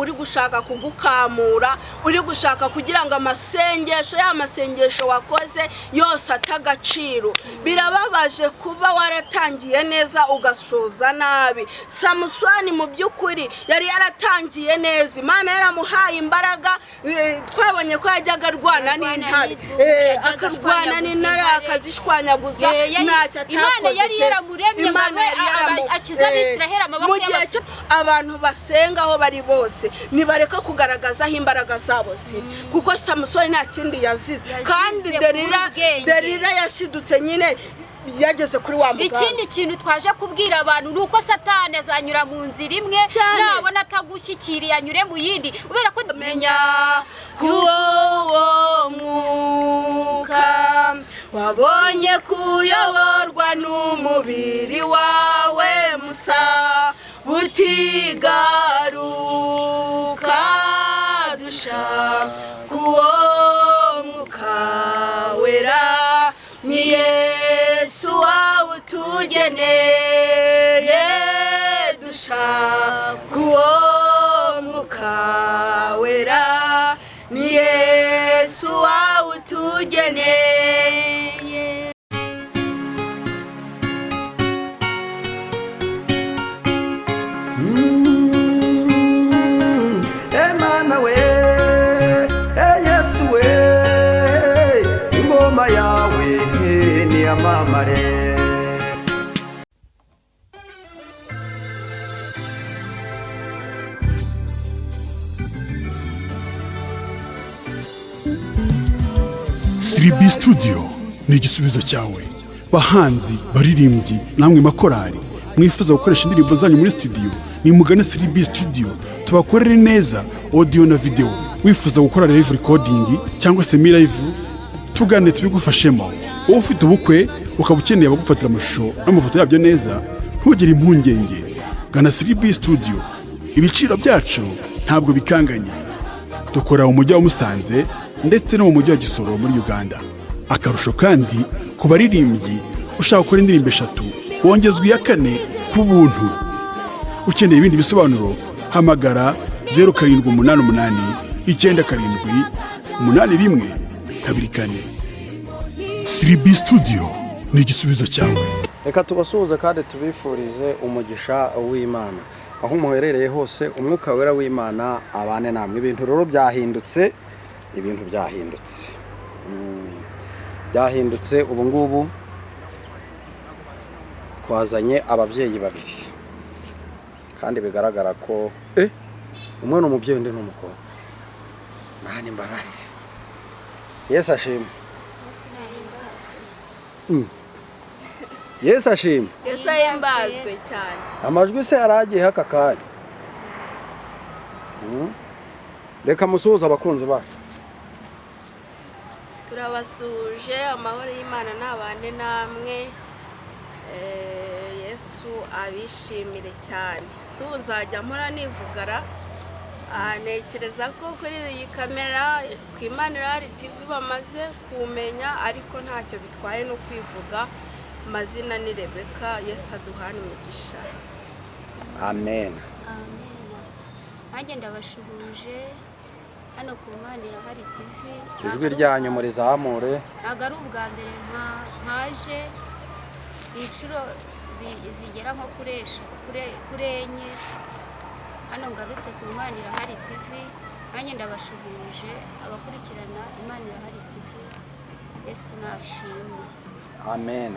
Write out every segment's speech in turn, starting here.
uri gushaka kugukamura, uri gushaka kugira ngo amasengesho wakoze yose atagaciro. Birababaje kuba waratangiye neza ugasoza nabi. Samusoni mu by'ukuri yari yaratangiye neza, Imana yaramuhaye imbaraga. Twabonye ko yajyaga arwana n'intare, akarwana n'intare akazishwanyaguza, ntacyo atakoze. Imana yari yaramuremye ngo akiza Abisiraheli amaboko y'abafite. Abantu basenga aho bari bose nibareka kugaragaza aho imbaraga zabo ziri, kuko Samusoni nta kindi yazize. Kandi Delila yashidutse nyine yageze kuri wa muganga. Ikindi kintu twaje kubwira abantu nuko Satani azanyura mu nzira imwe, nabona atagushyikiriye anyure mu yindi, ubera ko menya kuwo mwuka wabonye kuyoborwa n'umubiri wawe musa butigaruka dusha kuwo mwuka wera ni Yesu wawe utugeneye dusha kuwo mwuka wera ni Yesu wawe utugeneye. Emana we Yesu we ingoma yawe ni amamare. Siribi Studio ni igisubizo cyawe. Bahanzi, baririmbyi, namwe makorari mwifuza gukoresha indirimbo zanyu muri studio, ni mugane Siribi Studio tubakorere neza audio na video. Wifuza gukora live recording cyangwa se live, tugane tubigufashemo. Wowe ufite ubukwe ukaba ukeneye abagufatira amashusho n'amafoto yabyo neza, ntugire impungenge, gana Siribi Studio. Ibiciro byacu ntabwo bikanganye. Dukora mu mujyi wa Musanze ndetse no mu mujyi wa Gisoro muri Uganda. Akarusho kandi ku baririmbyi ushaka gukora indirimbo 3 wongezwa iya 4 ku buntu. Ukeneye ibindi bisobanuro hamagara 0788 97 81 24. Siribi Studio ni igisubizo cyawe. Reka tubasuhuze kandi tubifurize umugisha w'Imana aho muherereye hose. Umwuka wera w'Imana abane namwe. Ibintu rero byahindutse, byahindutse ubu ngubu twazanye ababyeyi babiri kandi bigaragara ko umwe n'umubyeyi undi n'umukobwa. Mani mbabarire. Yesu ashimwe. Yesu ashimwe. Yesu ahimbazwe cyane. Amajwi se yaragiye haka kanya. Reka musuhuza abakunzi bacu. Turabasuje, amahoro y'Imana nabane namwe. Yesu abishimire cyane. Nzajya mpora nivugara. Nekereza ko kuri iyi kamera ku Imanirahari TV bamaze kumenya, ariko ntacyo bitwaye no kwivuga. Mazina ni Rebeka. Yesu aduhane umugisha. Amen. Nanjye ndabashuhuje hano ku Imanirahari TV. Ijwi ryanyu muri zamure. Ntabwo ari ubwa mbere nkaje, inshuro zigera nko kuri enye hano ngarutse ku Imanirahari TV. Nanjye ndabashuhuje abakurikirana Imanirahari TV. Yesu nashimwe. Amen.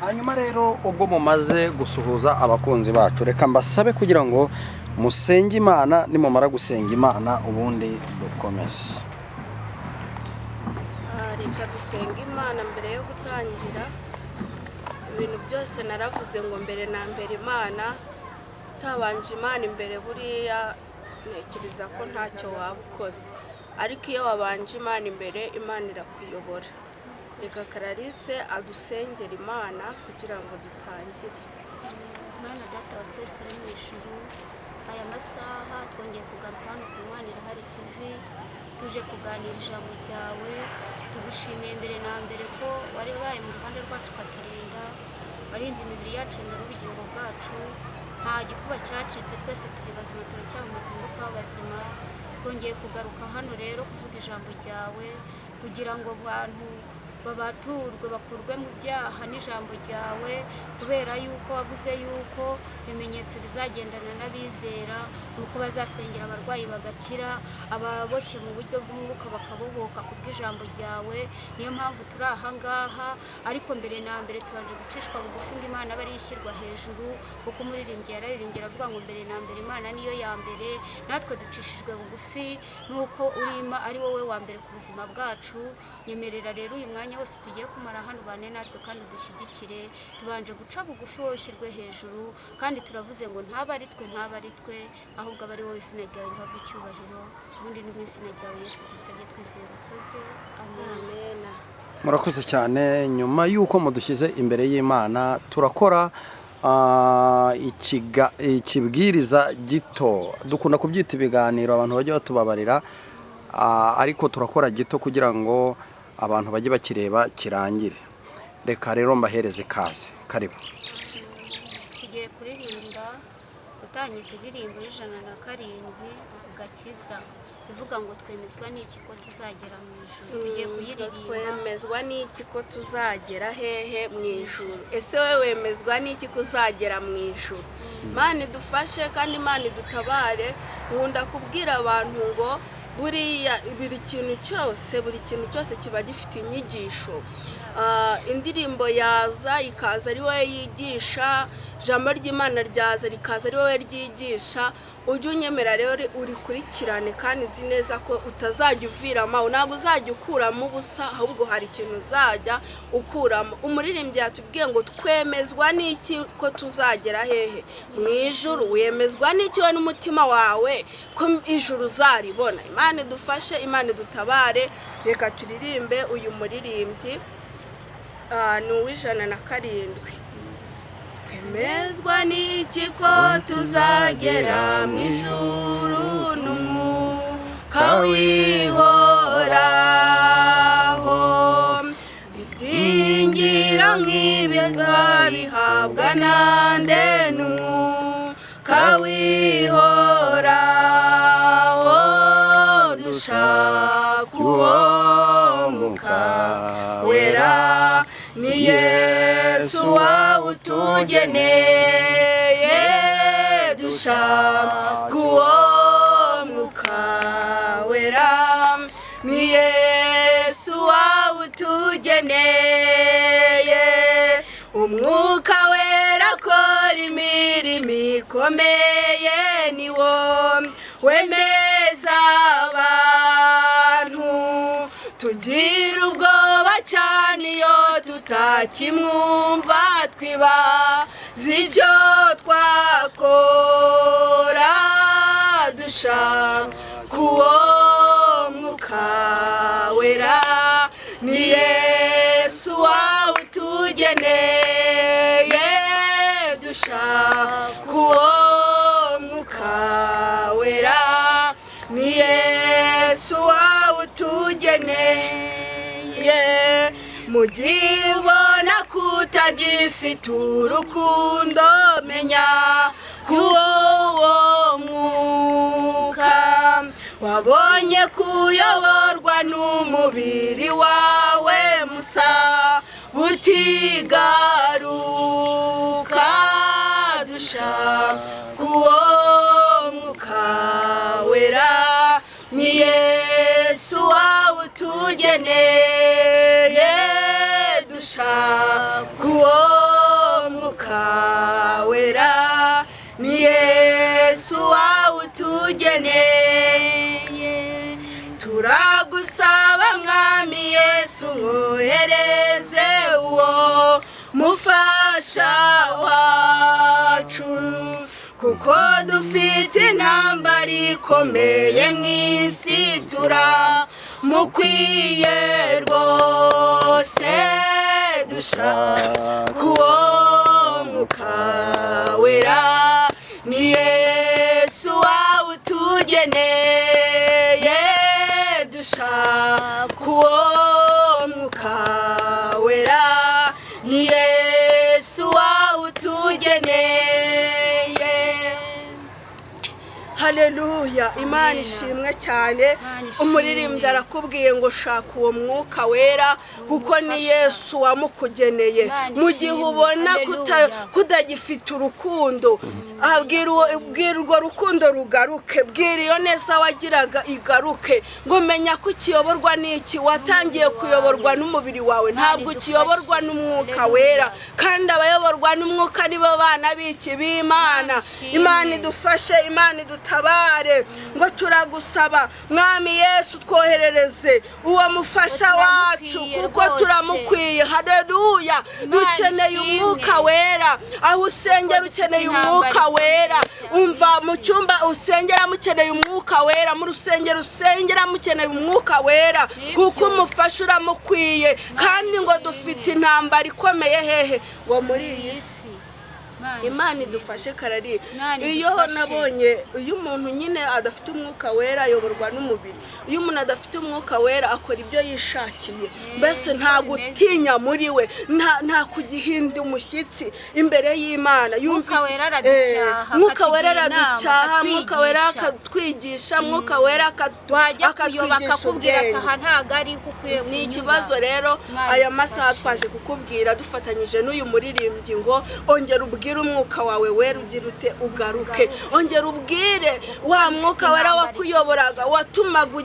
Hanyuma rero ubwo mumaze gusuhuza abakunzi bacu, reka mbasabe kugira ngo musenge Imana. Nimumara gusenga Imana ubundi dukomeze. Reka dusenga Imana mbere yo gutangira. Ibintu byose naravuze ngo mbere na mbere Imana, utabanje Imana imbere buriya ntekereza ko ntacyo waba ukoze, ariko iyo wabanje Imana imbere, Imana irakuyobora. Reka Clarisse adusengera Imana kugira ngo dutangire. Mana data wa twese uri mu ijuru, aya masaha twongeye kugaruka hano ku Imanirahari TV, tuje kuganira ijambo ryawe. Tugushimiye mbere na mbere ko wari wabaye mu ruhande rwacu ukaturinda, warinze imibiri yacu n'ubugingo bwacu. nta gikuba cyacitse, twese turi bazima turacyahumeka umwuka w'abazima. Twongeye kugaruka hano rero kuvuga ijambo ryawe kugira ngo abantu babaturwe bakurwe mu byaha n'ijambo ryawe, kubera yuko wavuze yuko ibimenyetso bizagendana n'abizera, nuko bazasengera abarwayi bagakira, ababoshye mu buryo bw'umwuka bakabohoka kubw'ijambo ryawe. Niyo mpamvu turi aha ngaha, ariko mbere na mbere tubanje gucishwa bugufi ngo Imana aba ariyo ishyirwa hejuru, kuko umuririmbyi yararirimbye aravuga ngo mbere na mbere Imana niyo ya mbere. Natwe ducishijwe bugufi nuko urima ari wowe wa mbere ku buzima bwacu. Nyemerera rero uyu mwanya wose tugiye kumara hano bane natwe kandi dushyigikire, tubanje guca bugufi wowe ushyirwe hejuru, kandi turavuze ngo ntaba ari twe ahubwo aba ari wowe izina ryawe rihabwa icyubahiro. Ubundi ni mu izina ryawe Yesu tubisabye twizeye urakoze, amen. Murakoze cyane. Nyuma y'uko mudushyize imbere y'Imana turakora ikibwiriza gito, dukunda kubyita ibiganiro abantu bajya batubabarira, ariko turakora gito kugira ngo abantu bajye bakireba kirangire. Reka rero mbahereze ikaze, karibu. Tugiye kuririmba gutangiza indirimbo y'107 Gakiza ivuga ngo twemezwa n'iki ko tuzagera mu ijuru. Tugiye kuyiririmba. Twemezwa n'iki ko tuzagera hehe mu ijuru? Ese wowe wemezwa n'iki ko uzagera mu ijuru? Imana idufashe kandi Imana idutabare. Nkunda kubwira abantu ngo buriya buri kintu cyose kiba gifite inyigisho. Indirimbo yaza ikaza ari wowe yigisha, ijambo ry'Imana ryaza rikaza ari wowe ryigisha. Ujye unyemera rero urikurikirane kandi nzi neza ko utazajya uviramo, ntabwo uzajya ukuramo ubusa, ahubwo hari ikintu uzajya ukuramo. Umuririmbyi yatubwiye ngo twemezwa n'iki ko tuzagera hehe mu ijuru? Wemezwa n'iki we n'umutima wawe ko ijuru uzaribona? Imana idufashe, Imana idutabare. Reka turirimbe uyu muririmbyi ni uw'107. Twemezwa n'iki ko tuzagera mu ijuru n'umwuka wihoraho, ibyiringiro nk'ibi twabihabwa nande n'umwuka wihoraho, dushaka uwo mwuka wera, ni Yesu wawutugeneye, dushaka uwo mwuka wera, ni Yesu wawutugeneye. Umwuka wera akora imirimo ikomeye, ni wo wemeza abantu. Tugira ubwoba cyane iyo tutakimwumva, twibaza ibyo twakora, dushaka uwo mwuka wera, ni Yesu wawutugeneye, dushaka uwo mwuka wera, ni Yesu wawutugeneye. Mugibona kutagifite urukundo, menya kuwo mwuka wabonye kuyoborwa n'umubiri wawe musa butigaruka, dushaka uwo mwuka wera, ni Yesu wawutugeneye, dushaka uwo mwuka wera, ni Yesu wawutugeneye. Turagusaba mwami Yesu mwohereze uwo mufasha wacu, kuko dufite intambara ikomeye mu isi, turamukwiye rwose, dushaka uwo mwuka wera, ni Yesu wawutugeneye, dushaka uwo mwuka wera, ni Yesu wawutugeneye. haleluya imana ishimwe cyane umuririmbyi arakubwiye ngo shaka uwo mwuka wera kuko ni Yesu wamukugeneye mu gihe ubona kutagifite urukundo abwira urwo rukundo rugaruke bwira iyo neza wagiraga igaruke ngo menya ko ukiyoborwa n'iki watangiye kuyoborwa n'umubiri wawe ntabwo ukiyoborwa n'umwuka wera kandi abayoborwa n'umwuka nibo bana b'iki b'Imana Imana idufashe Imana idutabare ngo turagusaba mwami Yesu twoherereze uwo mufasha wacu kuko turamukwiye haleluya dukeneye umwuka wera aho usengera ukeneye umwuka wera umva mu cyumba usengera mukeneye umwuka wera mu rusengero usengera mukeneye umwuka wera kuko umufasha uramukwiye kandi ngo dufite intambara ikomeye hehe wo muri iyi si Imana idufashe karari iyo nabonye iyo umuntu nyine adafite umwuka wera ayoborwa n'umubiri iyo umuntu adafite umwuka wera akora ibyo yishakiye mbese nta gutinya muri we nta kugihinda umushyitsi imbere y'Imana mwuka wera araducyaha mwuka wera akatwigisha mwuka wera akatwigisha ni ikibazo rero aya masaha twaje kukubwira dufatanyije n'uyu muririmbyi ngo ongera ubwire umwuka wawe wera ugira ute ugaruke ongera ubwire wa mwuka wera wakuyoboraga watumaga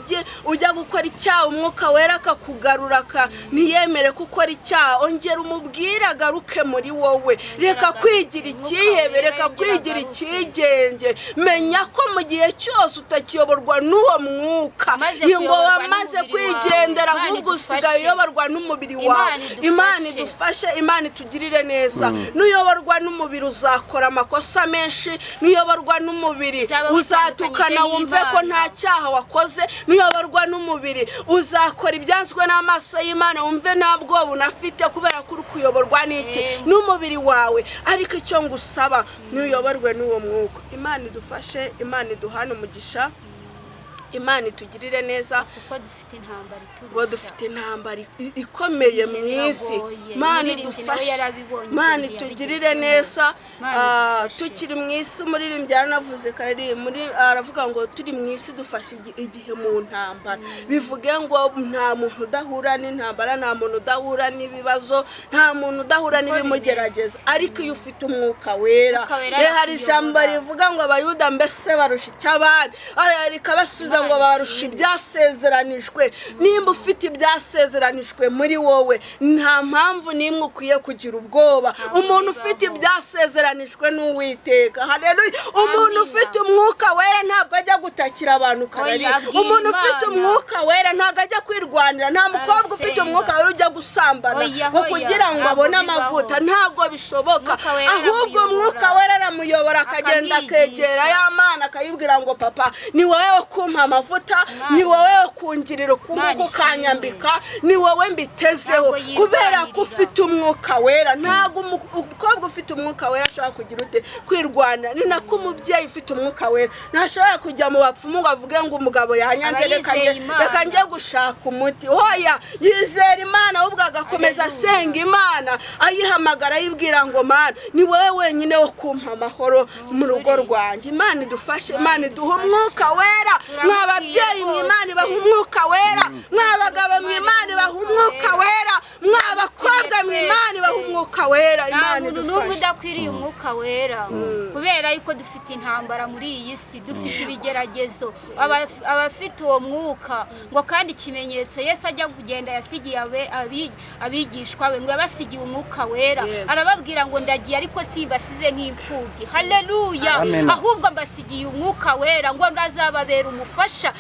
ujya gukora icyaha umwuka wera akakugarura ntiyemere gukora icyaha ongera umubwire agaruke muri wowe reka kwigira ikihebe reka kwigira ikigenge menya ko mu gihe cyose utakiyoborwa n'uwo mwuka ngo wamaze kwigendera ahubwo usigaye uyoborwa n'umubiri wawe Imana idufashe Imana itugirire neza n'uyoborwa n'umubiri uzakora amakosa menshi niyoborwa n'umubiri uzatukana wumve ko nta cyaha wakoze niyoborwa n'umubiri uzakora ibyanzwe n'amaso y'Imana wumve nta bwoba unafite kubera ko uri kuyoborwa n'iki n'umubiri wawe ariko icyo ngusaba niyoborwe n'uwo mwuka Imana idufashe Imana iduhane umugisha Imana itugirire neza kuko dufite intambara ngo dufite intambara ikomeye mu isi Imana idufashe Imana itugirire neza tukiri mu isi umuririmbyi yaranavuze karari aravuga ngo turi mu isi dufashe igihe mu ntambara bivuge ngo nta muntu udahura n'intambara nta muntu udahura n'ibibazo nta muntu udahura n'ibimugerageza ariko iyo ufite umwuka wera hari ijambo rivuga ngo abayuda mbese barusha icy'abandi rikabasubiza ngo barusha ibyasezeranijwe nimba ufite ibyasezeranijwe muri wowe nta mpamvu nimwe ukwiye kugira ubwoba umuntu ufite ibyasezeranijwe n'Uwiteka haleluya umuntu ufite umwuka wera ntabwo ajya gutakira abantu karari umuntu ufite umwuka wera ntabwo ajya kwirwanira nta mukobwa ufite umwuka wera ujya gusambana ngo kugira ngo abone amavuta ntabwo bishoboka ahubwo umwuka wera aramuyobora akagenda akegera ya Mana akayibwira ngo papa ni wowe wo kumpa amavuta ni wowe wo kungirira ukuboko ukanyambika ni wowe mbitezeho kubera ko ufite umwuka wera ntabwo umukobwa ufite umwuka wera ashobora kugira ute kwirwana ni nako umubyeyi ufite umwuka wera ntashobora kujya mu bapfumu ngo avuge ngo umugabo yanyanze reka njye gushaka umuti hoya yizera Imana ahubwo agakomeza asenga Imana ayihamagara ayibwira ngo Mana ni wowe wenyine wo kumpa amahoro mu rugo rwanjye Imana idufashe Imana iduha umwuka wera mw'ababyeyi mw'Imana ibaha umwuka wera mw'abagabo mw'Imana ibaha umwuka wera mw'abakobwa mw'Imana ibaha umwuka wera Imana idufashe n'ubwo udakwiriye umwuka wera kubera yuko dufite intambara muri iyi si dufite ibigeragezo abafite uwo mwuka ngo kandi ikimenyetso Yesu ajya kugenda yasigiye abigishwa be ngo yabasigiye umwuka wera arababwira ngo ndagiye ariko simbasize nk'imfubyi haleluya ahubwo mbasigiye umwuka wera ngo ndazababera umufasha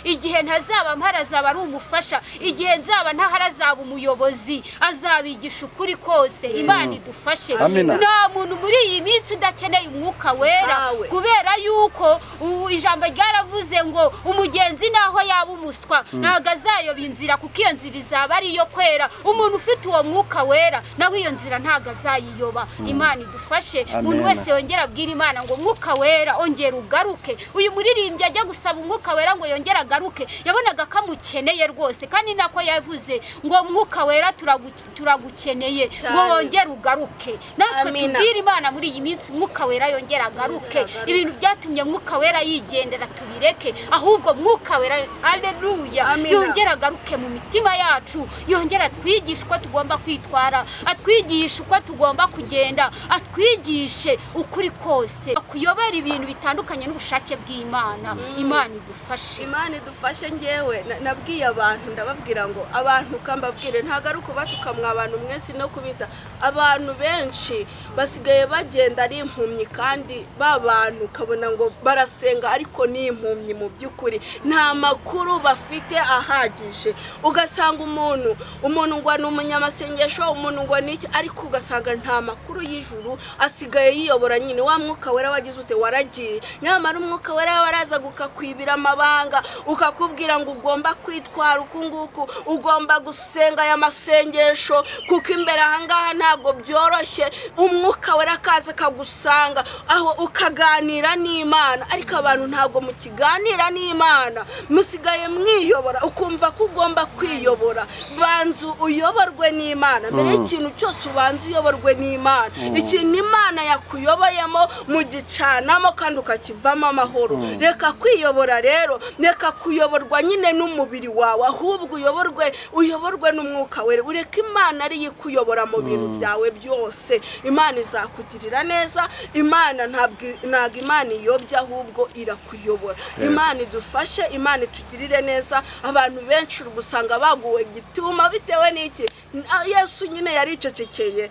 igihe ntazaba mparazaba ari umufasha igihe nzaba ntaharazaba umuyobozi azabigisha ukuri kose Imana idufashe nta muntu muri iyi minsi udakeneye umwuka wera kubera yuko ijambo ryaravuze ngo umugenzi naho yaba umuswa ntago azayoba inzira kuko iyo nzira izaba ari iyo kwera umuntu ufite uwo mwuka wera nawe iyo nzira ntago azayiyoba Imana idufashe umuntu wese yongera abwira Imana ngo umwuka wera ongera ugaruke uyu muririmbyi ajya gusaba umwuka wera ngo yongera agaruke yabonaga kamukeneye rwose kandi nako yavuze ngo umwuka wera turagukeneye ngo wongere ugaruke natwe Amina. tubwire Imana muri iyi minsi Mwuka Wera yongera agaruke ibintu byatumye Mwuka Wera yigendera tubireke ahubwo Mwuka Wera haleluya Amina. yongera agaruke mu mitima yacu yongera atwigisha uko tugomba kwitwara atwigisha uko tugomba kugenda atwigishe ukuri kose kuyobora ibintu bitandukanye n'ubushake bw'Imana. Imana idufashe. Imana idufashe. Ngewe nabwiye abantu ndababwira ngo abantu kambabwire ntago ari ukubatukamwa abantu mwese no kubita abantu benshi basigaye bagenda ari impumyi kandi babantu ukabona ngo barasenga ariko ni impumyi mu by'ukuri nta makuru bafite ahagije ugasanga umuntu ngo ni umunyamasengesho umuntu ngo niki ariko ugasanga nta makuru y'ijuru asigaye yiyobora nyine wa Mwuka Wera wagize ute waragiye nyamara Umwuka Wera waraza gukakwibira amabanga ukakubwira ngo ugomba kwitwara ukunguku ugomba gusenga aya masengesho kuko imbere ahangaha ntabwo byoroshye Umwuka Wera kaza kagusanga aho ukaganira n'Imana ariko abantu ntabwo mukiganira n'Imana musigaye mwiyobora ukumva ko ugomba kwiyobora banzu uyoborwe n'Imana mbere y'ikintu cyose ubanza uyoborwe n'Imana ikintu Imana yakuyoboyemo mu gicanamo kandi ukakivamo amahoro reka kwiyobora rero reka kuyoborwa nyine n'umubiri wawe ahubwo uyoborwe n'Umwuka Wera ureka Imana ari ikuyobora mu bintu byawe byose Imana izakugirira neza Imana ntabwo Imana iyobya ahubwo irakuyobora Imana idufashe Imana itugirire neza abantu benshi gusanga baguwe gituma bitewe n'iki Yesu nyine yaricecekeye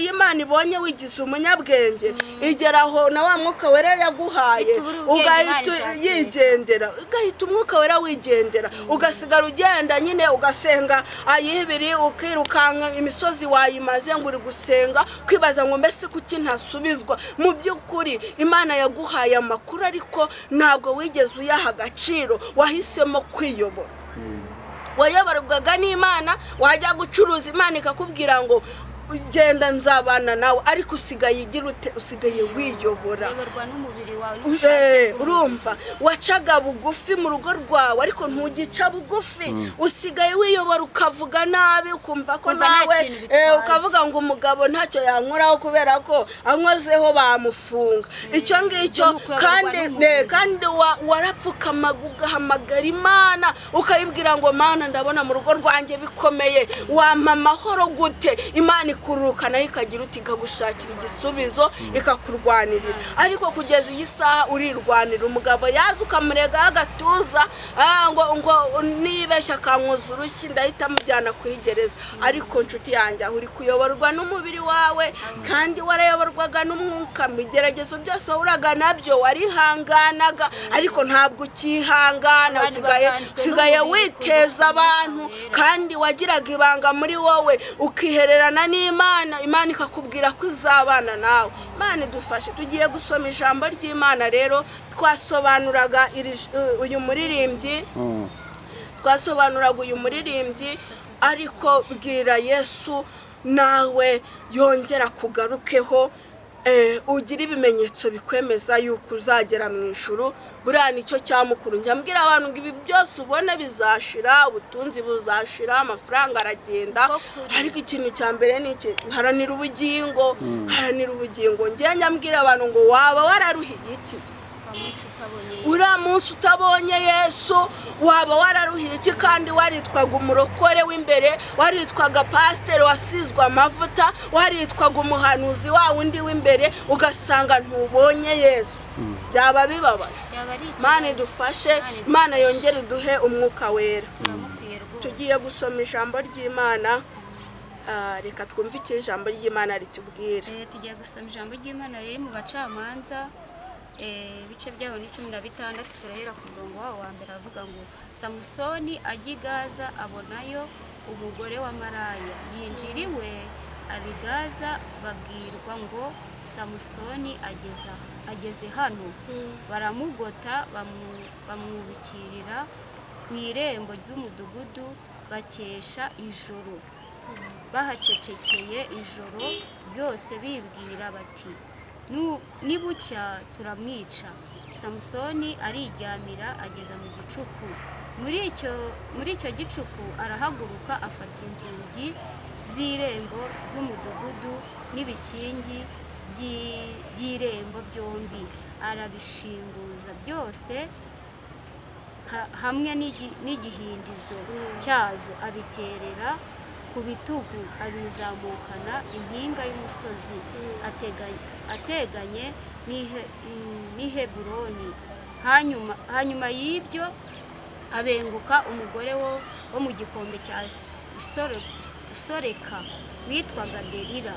Imana ibonye wigize umunyabwenge igeraho na wa Mwuka Wera yaguhaye ugahita yigendera ugahita Umwuka Wera wigendera ugasigara ugenda nyine ugasenga ayibiri ukirukanka imisozi wayimaze ngo uri gusenga kwibaza ngo mbese kuki ntasubizwa mu by'ukuri Imana yaguhaye amakuru ariko ntabwo wigeze uyaha agaciro wahisemo kwiyobora wayoborwaga n'Imana wajya gucuruza Imana ikakubwira ngo ugenda nzabana nawe ariko usigaye usigaye wiyobora n'umubiri wawe urumva wacaga bugufi mu rugo rwawe ariko ntugica bugufi usigaye wiyobora ukavuga nabi ukumva ko nawe ukavuga ngo umugabo ntacyo yankoraho kubera ko ankozeho bamufunga icyo ngicyo kandi warapfukama ugahamagara Imana ukayibwira ngo Mana ndabona mu rugo rwanjye bikomeye wampa amahoro gute Imana kuruka nayo ikagira uti ikagushakira igisubizo ikakurwanirira ariko kugeza iyi saha urirwanira umugabo yaza ukamurega agatuza ngo nibeshya akankoza urushyi ndahita mujyana kuri gereza ariko nshuti yanjye uri kuyoborwa n'umubiri wawe kandi warayoborwaga n'umwuka mu bigeragezo byose wahuraga nabyo warihanganaga ariko ntabwo ukihangana usigaye witeza abantu kandi wagiraga ibanga muri wowe ukihererana Imana ikakubwira ko izabana nawe Imana idufashe tugiye gusoma ijambo ry'Imana rero twasobanuraga uyu muririmbyi ariko bwira Yesu nawe yongera kugarukeho ugira ibimenyetso bikwemeza yuko uzagera mu ijuru buriya nicyo cyamukuru njya mbwira abantu ngo ibi byose ubona bizashira ubutunzi buzashira amafaranga aragenda ariko ikintu cya mbere ni iki haranira ubugingo njya mbwira abantu ngo waba wararuhiye iki uriya munsi utabonye Yesu waba wararuhiye iki kandi waritwaga umurokore w'imbere waritwaga pasiteri wasizwe amavuta waritwaga umuhanuzi wa wundi w'imbere ugasanga ntubonye Yesu byaba bibabaje Imana idufashe Imana yongere duhe Umwuka Wera tugiye gusoma ijambo ry'Imana reka twumve icyo ijambo ry'Imana ritubwira tugiye gusoma ijambo ry'Imana riri mu Bacamanza ibice byaho ni 16 turahera ku murongo wa mbere avuga ngo Samusoni ajya i Gaza abonayo umugore wa Maraya yinjiriwe abigaza babwirwa ngo Samusoni ageze hano baramugota bamwubikirira ku irembo ry'umudugudu bakesha ijoro bahacecekeye ijoro ryose bibwira bati nibucya turamwica Samusoni ariryamira ageza mu gicuku muri icyo gicuku arahaguruka afata inzugi z'irembo ry'umudugudu n'ibikingi by'irembo byombi, arabishinguza byose hamwe n'igihindizo cyazo, abiterera ku bitugu, abizamukana impinga y'umusozi ateganye n'i Heburoni. Hanyuma y'ibyo abenguka umugore wo mu gikombe cya Soreka witwaga Delila.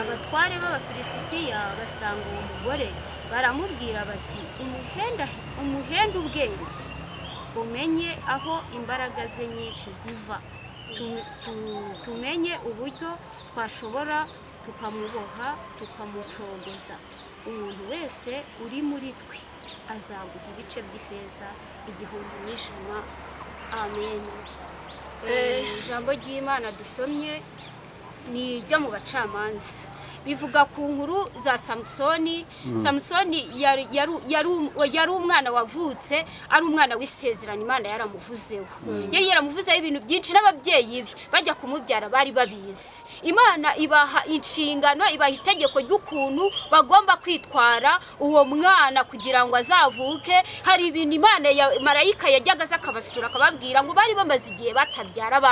Abatware b'Abafilisitiya basanga uwo mugore, baramubwira bati, umuhenda ubwenge, umenye aho imbaraga ze nyinshi ziva, tumenye uburyo twashobora tukamuboha tukamucogoza. Umuntu wese uri muri twe azaguha ibice by'ifeza 1,100. Amen. Ijambo ry'Imana dusomye ni iryo mu Bacamanza, bivuga ku nkuru za Samusoni. Samusoni yari umwana wavutse ari umwana w'isezerano, Imana yaramuvuzeho. Yari yaramuvuzeho ibintu byinshi, n'ababyeyi be bajya kumubyara bari babizi. Imana ibaha inshingano, ibaha itegeko ry'ukuntu bagomba kwitwara uwo mwana kugira ngo azavuke. Hari ibintu Imana marayika yajyaga aza akabasura akababwira ngo bari bamaze igihe batabyara,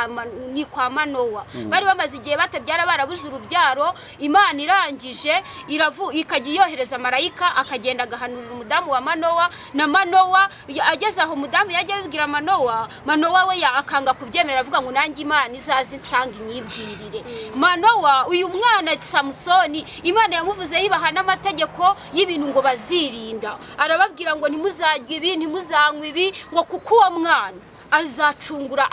ni kwa Manowa, bari bamaze igihe batabyara, barabuze urubyaro. Imana irangije ikajya yohereza marayika akagenda agahanurira umudamu wa Manowa, na Manowa ageze aho umudamu yajya abibwira Manowa we akanga kubyemera, avuga ngo nanjye Imana izaze nsanga inyibwirire. Manowa uyu mwana Samusoni Imana yamuvuzeho ibaha n'amategeko y'ibintu ngo bazirinda, arababwira ngo ntimuzarye ibi, ntimuzanywe ibi, ngo kuko uwo mwana azacungura,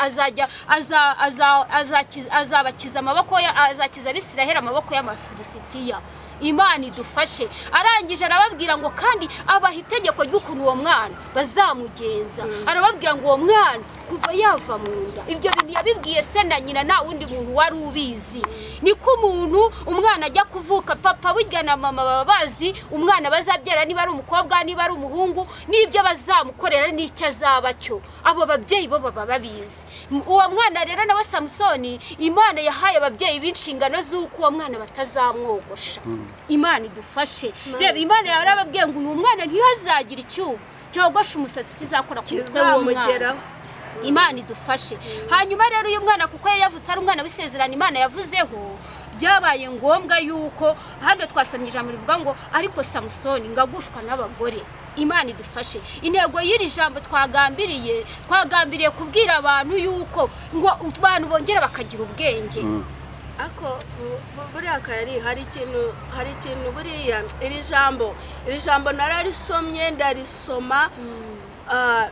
azabakiza amaboko azakiza Abisiraheli amaboko y'Abafilisitiya. Imana idufashe. Arangije arababwira ngo kandi abaha itegeko ry'ukuntu uwo mwana bazamugenza. Arababwira ngo uwo mwana kuva yava mu nda, ibyo bintu yabibwiye se na nyina, nta wundi muntu wari ubizi. Niko umuntu umwana ajya kuvuka, papa burya na mama baba bazi umwana bazabyara, niba ari umukobwa niba ari umuhungu, n'ibyo bazamukorera n'icyo azaba cyo. Abo babyeyi bo baba babizi. Uwo mwana rero nawe Samusoni, Imana yahaye ababyeyi b'inshingano z'uko uwo mwana batazamwogosha. Imana idufashe. Reba, Imana yarababwiye ngo uyu mwana ntihazagira icyuma cyogosha umusatsi kizakora ku mutwe w'umwana. Imana idufashe. Hanyuma rero uyu mwana kuko yari yavutse ari umwana w'isezerano Imana yavuzeho, byabaye ngombwa yuko hano twasomye ijambo rivuga ngo ariko Samusoni ngagushwa n'abagore. Imana idufashe. Intego y'iri jambo twagambiriye kubwira abantu yuko ngo abantu bongera bakagira ubwenge. Ako buriya karari hari ikintu buriya iri jambo nararisomye ndarisoma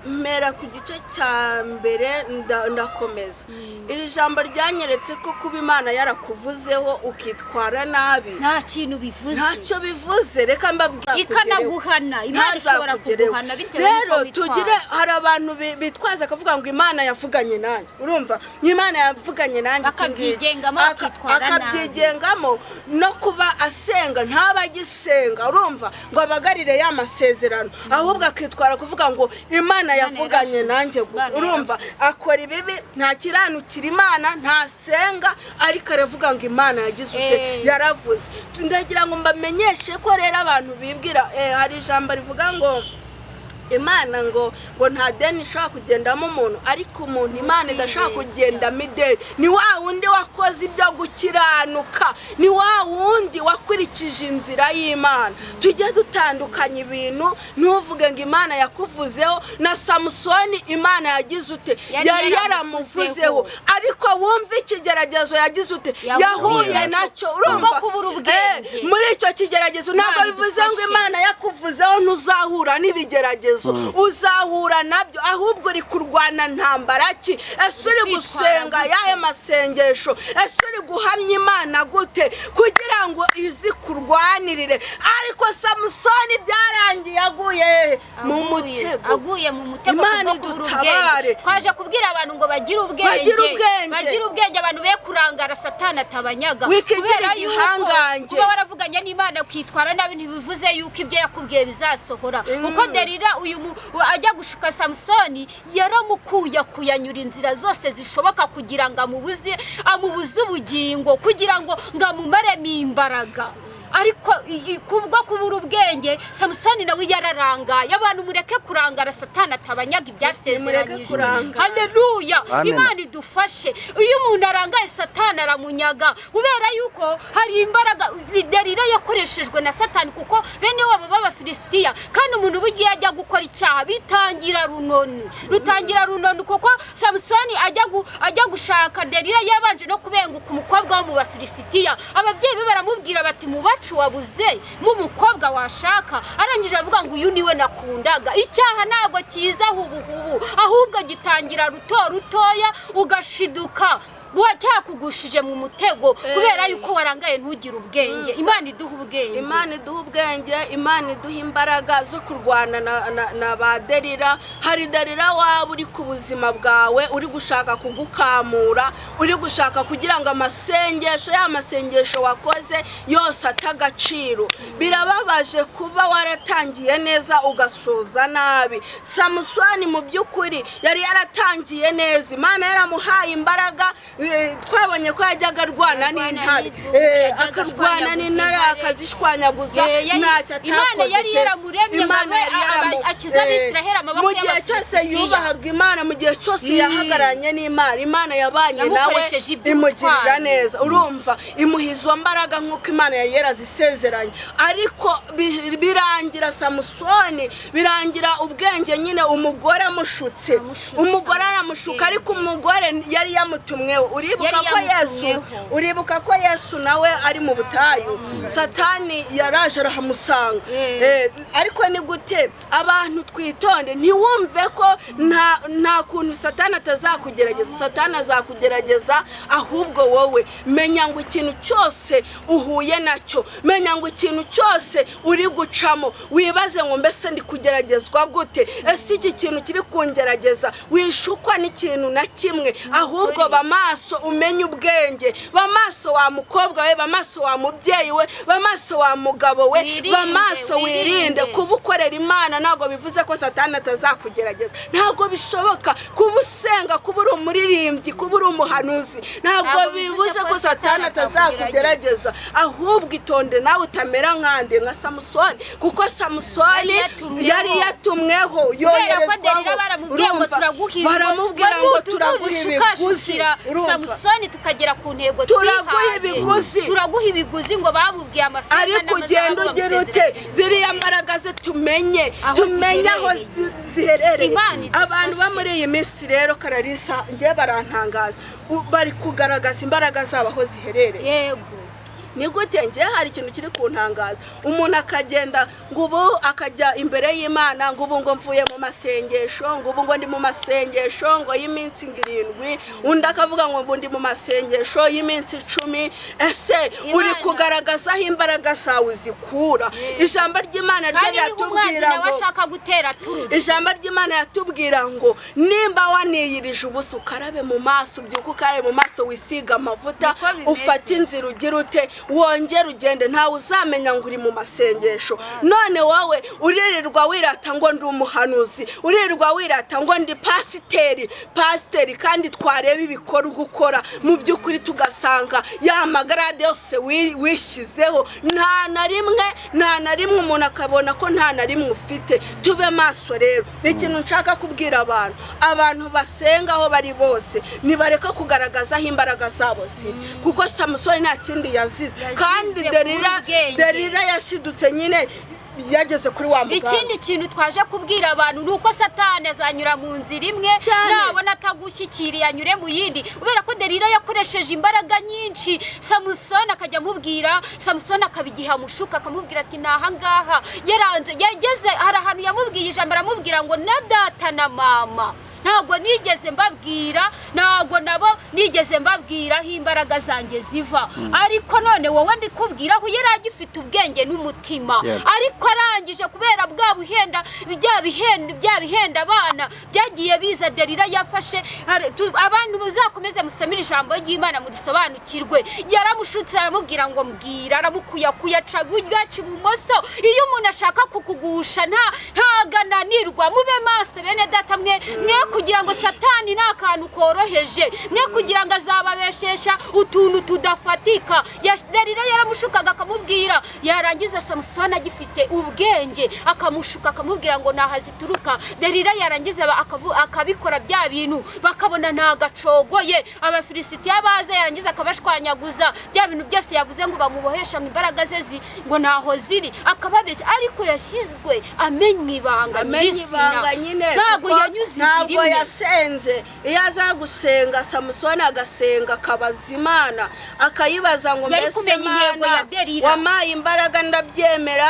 mpera ku gice cya mbere ndakomeza. Iri jambo ryanyeretse ko kuba Imana yarakuvuzeho ukitwara nabi nta kintu bivuze, ntacyo bivuze. Reka mbabwira ikanaguhana, Imana ishobora kuguhana bitewe n'uko witwara. Hari abantu bitwaza akavuga ngo Imana yavuganye nanjye, urumva Imana yavuganye nanjye, akabyigengamo no kuba asenga ntabagisenga, urumva ngo abagarire ya masezerano, ahubwo akitwara kuvuga ngo Imana yavuganye nanjye gusa. Urumva akora ibibi, nta kiranukira Imana, ntasenga, ariko aravuga ngo Imana yagize ute, yaravuze. Ndagira ngo mbamenyeshe ko rero abantu bibwira hari ijambo rivuga ngo Imana ngo nta deni ishaka kugendamo umuntu, ariko umuntu Imana idashaka kugendamo ideni ni wa wundi wakoze ibyo gukiranuka, ni wa wundi wakurikije inzira y'Imana. Tujye dutandukanya ibintu, ntuvuge ngo Imana yakuvuzeho. Na Samusoni Imana yagize ute, yari yaramuvuzeho, ariko wumva ikigeragezo yagize ute, yahuye nacyo. Urumva muri icyo kigeragezo ntabwo bivuze ngo Imana yakuvuzeho ntuzahura n'ibigeragezo, uzahura nabyo, ahubwo uri kurwana ntambara ki? Ese uri gusenga yahe masengesho? Ese uri guhamya Imana gute kugira ngo izi kurwanirire? Ariko Samusoni byarangiye aguye mu mutego. Imana idutabare. Twaje kubwira abantu ngo bagire ubwenge, abantu be kurangara Satani atabanyaga. Kubera yuko kuba waravuganye n'Imana kwitwara nabi ntibivuze yuko ibyo yakubwiye bizasohora. Uko Delila ajya gushuka Samusoni yaramukuye kuyanyura inzira zose zishoboka kugira ngo amubuze ubugingo kugira ngo amumaremo imbaraga ariko kubwo kubura ubwenge Samusoni nawe yararangaye abantu mureke kurangara Satani atabanyaga ibyasezeranyijwe haleluya Imana idufashe iyo umuntu arangaye Satani aramunyaga ubera yuko hari imbaraga Delila yakoreshejwe na Satani kuko bene wabo b'Abafilisitiya kandi umuntu bugiye ajya gukora icyaha bitangira runoni kuko Samusoni ajya gushaka Delila yabanje no kubenguka umukobwa wo mu Bafilisitiya ababyeyi be baramubwira bati mubacu wabuze mu mukobwa washaka arangije avuga ngo uyu niwe nakundaga icyaha ntago kiza hubuhubu ahubwo gitangira rutoya ugashiduka wacyakugushije mu mutego kubera yuko warangaye ntugire ubwenge Imana iduha ubwenge Imana iduha imbaraga zo kurwana na ba Delila hari Delila waba uri ku buzima bwawe uri gushaka kugukamura uri gushaka kugira ngo amasengesho wakoze yose atagaciro birababaje kuba waratangiye neza ugasoza nabi Samusoni mu by'ukuri yari yaratangiye neza Imana yaramuhaye imbaraga twabonye ko yajyaga arwana n'intare akarwana n'intare akazishwanyaguza ntacyo atakoze Imana yari yaramuremye akiza Abisiraheli amaboko y'Abafilistiya mu gihe cyose yubahaga Imana mu gihe cyose yahagaranye n'Imana Imana yabanye nawe imugirira neza urumva imuhizwa mbaraga nk'uko Imana yari yarazisezeranye ariko birangira Samusoni birangira ubwenge nyine umugore amushutse umugore aramushuka ariko umugore yari yamutumweho uribuka ko Yesu nawe ari mu butayu Satani yaraje arahamusanga ariko ni gute abantu twitonde ntiwumve ko nta kuntu Satani atazakugerageza Satani azakugerageza ahubwo wowe menya ngo ikintu cyose uhuye nacyo menya ngo ikintu cyose uri gucamo wibaze ngo mbese ndi kugeragezwa gute ese iki kintu kiri kungerageza wishukwa n'ikintu na kimwe ahubwo bamaso umenye ubwenge bamaso wa mukobwa we bamaso wa mubyeyi we bamaso wa mugabo we bamaso wirinde kubukorera Imana ntabwo bivuze ko Satani atazakugerageza ntabwo bishoboka kubusenga kubura umuririmbyi kubura umuhanuzi ntabwo bivuze ko Satani atazakugerageza ahubwo itonde nawe utamera nkande nka Samusoni kuko Samusoni yari yatumweho yoherezwaho baramubwira ngo turaguha ibiguzi Samusoni tukagera ku ntego turaguha ibiguzi ngo bamubwiye amafaranga ariko ugenda ugira ute ziriya mbaraga ze tumenye aho ziherereye abantu ba muri iyi minsi rero Kararisa ngiye barantangaza bari kugaragaza imbaraga zabo aho ziherereye yego ni gute ngiye hari ikintu kiri kuntangaza umuntu akagenda ngo ubu akajya imbere y'Imana ngo ubu ngo mvuye mu masengesho ngo ubu ngo ndi mu masengesho ngo y'iminsi 7 undi akavuga ngo ubu ndi mu masengesho y'iminsi 10 ese uri kugaragaza aho imbaraga zawe zikura ijambo ry'Imana ryatubwira ngo washaka gutera turu ijambo ry'Imana yatubwira ngo nimba waniyirije ubusa ukarabe mu maso byuko ukarabe mu maso wisiga amavuta ufata inzira ugira ute wongera ugende ntawe uzamenya ngo uri mu masengesho none wowe uririrwa wirata ngo ndi umuhanuzi uririrwa wirata ngo ndi pasiteri kandi twareba ibikorwa gukora mu by'ukuri tugasanga ya magarade yose wishyizeho nta na rimwe umuntu akabona ko nta na rimwe ufite tube maso rero ikintu nshaka kubwira abantu basenga aho bari bose nibareka kugaragaza aho imbaraga zabo ziri kuko Samusoni nta kindi yazize kandi Delila yashidutse nyine yageze kuri wa muganga ikindi kintu twaje kubwira abantu nuko Satani azanyura mu nzira imwe nabona atagushyikiriye anyure mu yindi ubera ko Delila yakoresheje imbaraga nyinshi Samusoni akajya mubwira Samusoni akabigiha mushuka akamubwira ati naha ngaha yaranze yageze hari ahantu yamubwiye ijambo aramubwira ngo na data na mama ntabwo nigeze mbabwira ntabwo nabo nigeze mbabwira aho imbaraga zanjye ziva ariko none wowe mbikubwira ko yari agifite ubwenge n'umutima ariko arangije kubera bwa bihenda abana byagiye byagiye biza Delila yafashe abantu muzakomeze musomera ijambo ry'Imana murisobanukirwe yaramushutse aramubwira ngo mbwira aramukuyakuya aca buryo aca ibumoso iyo umuntu ashaka kukugusha ntagananirwa mube maso bene data mwe kugira ngo satani n'akantu koroheje mwe kugira ngo azababeshesha utuntu tudafatika Delila yaramushukaga akamubwira yarangiza Samusoni agifite ubwenge akamushuka akamubwira ngo nahazituruka Delila yarangiza akabikora bya bintu bakabona ntagacogoye abafilisitiya baza yarangiza akabashwanyaguza bya bintu byose yavuze ngo bamubohesha ngo imbaraga ze ngo naho ziri akababeshya ariko yashyizwe amenye ibanga nyine ntabwo yanyuze ntabwo yasenze iyo aza gusenga Samusoni agasenga akabaza Imana akayibaza ngo mbese Imana wamaye imbaraga ndabyemera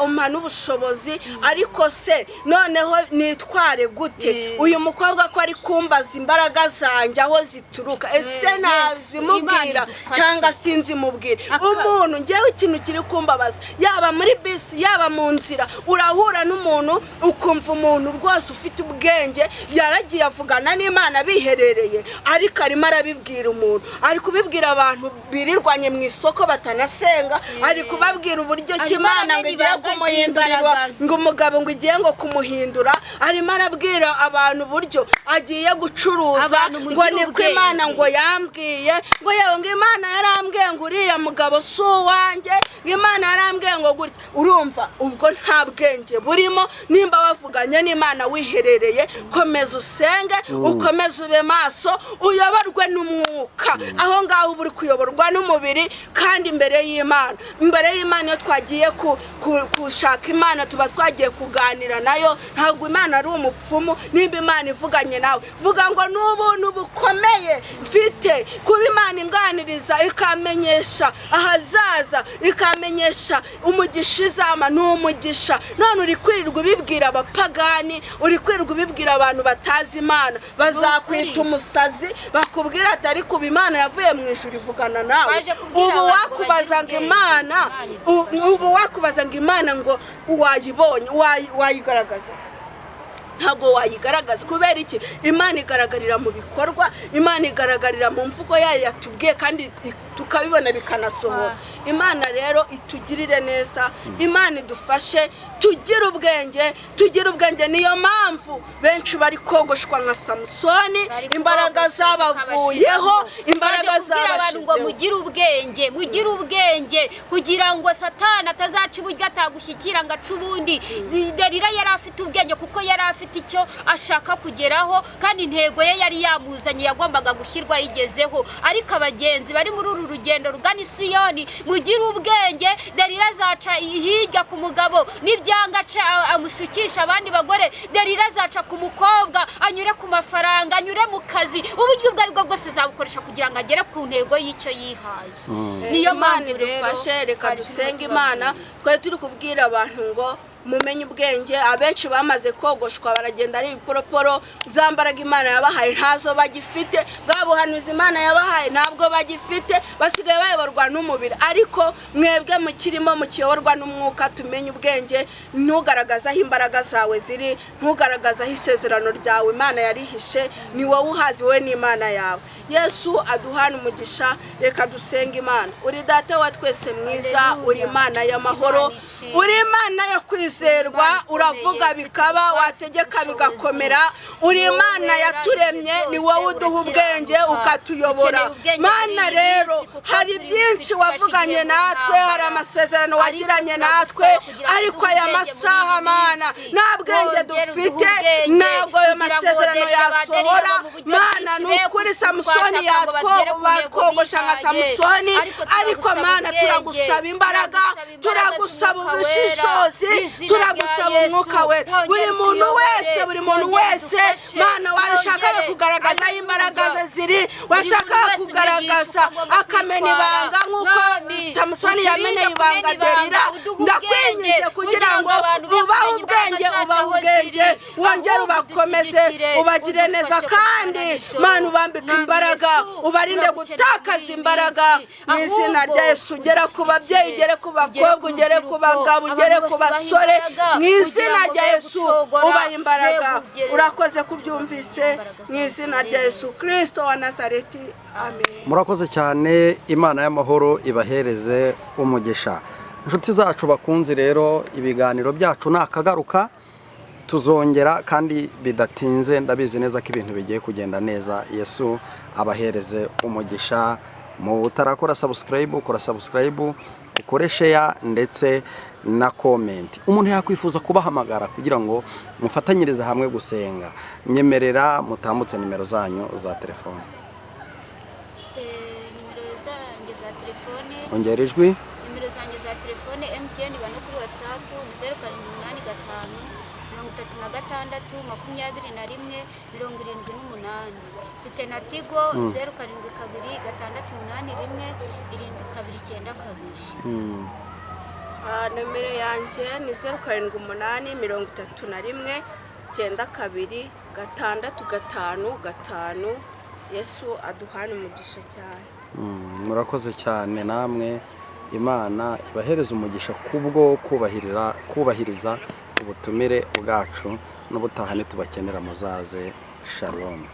umpa n'ubushobozi ariko se noneho nitware gute uyu mukobwa ko ari kumbaza imbaraga zanjye aho zituruka ese nazimubwira cyangwa sinzimubwira umuntu ngewe ikintu kiri kumbabaza yaba muri bisi yaba mu nzira urahura n'umuntu ukumva umuntu rwose ufite ubwenge yaragiye avugana n'Imana biherereye ariko arimo arabibwira umuntu ari kubibwira abantu birirwanye mu isoko batanasenga ari kubabwira uburyo Imana ngo igiye kumuhindurira ngo umugabo ngo igiye ngo kumuhindura arimo arabwira abantu uburyo agiye gucuruza ngo niko Imana ngo yambwiye ngo yewe ngo Imana yarambwiye ngo uriya mugabo si uwanjye Imana yarambwiye ngo gutya urumva ubwo nta bwenge burimo nimba wavuganye n'Imana wiherereye komeza usenge ukomeze ube maso uyoborwe n'umwuka aho ngaho uri kuyoborwa n'umubiri kandi imbere y'Imana iyo twagiye kushaka Imana tuba twagiye kuganira nayo ntabwo Imana ari umupfumu nimba Imana ivuganye nawe vuga ngo n'ubuntu bukomeye mfite kuba Imana inganiriza ikamenyesha ahazaza ikamenyesha umugisha izama n'umugisha none uri kwirirwa ubibwira abapagani uri kwirirwa ubibwira abantu batazi Imana bazakwita umusazi bakubwira ati ariko kuba Imana yavuye mu ijuru ivugana nawe ubu wakubaza ngo Imana ngo wayibonye wayigaragaza ntabwo wayigaragaza kubera iki Imana igaragarira mu bikorwa Imana igaragarira mu mvugo yayo yatubwiye kandi tukabibona bikanasohora Imana rero itugirire neza Imana idufashe tugire ubwenge niyo mpamvu benshi bari kogoshwa nka Samusoni imbaraga zabavuyeho imbaraga zabashizeho ngo mugire ubwenge kugira ngo Satani atazaca iburyo atagushyikira ngo aca ubundi Delila yari afite ubwenge kuko yari afite icyo ashaka kugeraho kandi intego ye yari yamuzanye yagombaga gushyirwa yigezeho ariko abagenzi bari muri uru rugendo rugana i Siyoni mugire ubwenge Delila azaca hirya ku mugabo n'ibyanga amushukisha abandi bagore Delila azaca ku mukobwa anyure ku mafaranga anyure mu kazi uburyo ubwo aribwo bwose zabukoresha kugira ngo agere ku ntego y'icyo yihaye niyo mpamvu dufashe reka dusenge Imana twe turi kubwira abantu ngo mumenye ubwenge abenshi bamaze kogoshwa baragenda ari ibiporoporo zambaraga Imana yabahaye ntazo bagifite bwa buhanuzi Imana yabahaye ntabwo bagifite basigaye bayoborwa n'umubiri ariko mwebwe mukirimo mukiyoborwa n'umwuka tumenye ubwenge ntugaragaza aho imbaraga zawe ziri ntugaragaza aho isezerano ryawe Imana yarihishe ni wowe uhazi wowe n'Imana yawe Yesu aduhana umugisha reka dusenge Imana uri data wa twese mwiza uri Imana y'amahoro uri Imana yo kwizerwa uravuga bikaba wategeka bigakomera uri Imana yaturemye ni wowe uduha ubwenge ukatuyobora Mana rero hari byinshi wavuganye natwe hari amasezerano wagiranye natwe ariko aya masaha Mana nta bwenge dufite ntabwo ayo masezerano yasohora Mana nukuri Samusoni yatwogosha nka Samusoni ariko Mana turagusaba imbaraga turagusaba ubushishozi turagusaba umwuka we buri muntu wese Mana warashaka kugaragaza kugaragaza aho imbaraga ze ziri washakaga kugaragaza akamena ibanga nk'uko samusoni yameneye ibanga Delila ndakwinginze kugira ngo ubahe ubwenge wongere ubakomeze ubagire neza kandi Mana ubambike imbaraga ubarinde gutakaza imbaraga mu izina rya Yesu ugere ku babyeyi ugere ku bakobwa ugere ku bagabo ugere ku basore mu izina rya Yesu ubaha imbaraga urakoze kubyumvise mu izina rya Yesu Kristo wa Nazareti amen. Murakoze cyane Imana y'amahoro ibahereze umugisha. Inshuti zacu bakunze rero ibiganiro byacu nakagaruka tuzongera kandi bidatinze ndabizi neza ko ibintu bigiye kugenda neza. Yesu abahereze umugisha. Mu utarakora subscribe ukora subscribe ukore share ndetse na comment. Umuntu yakwifuza kubahamagara kugira ngo mufatanyirize hamwe gusenga nyemerera mutambutse nimero zanyu za telefone. Nimero zanjye za telefone Ongera ijwi. nimero zanjye za telefone MTN bano kuri WhatsApp ni 0785 36 mfite na Tigo 072681 7292. Nimero yanjye ni 0781929655. Yesu aduhane umugisha cyane. Murakoze cyane namwe Imana ibahereza umugisha kubwo kubahiriza ubutumire bwacu n'ubutahane tubakenera muzaze. Shalom.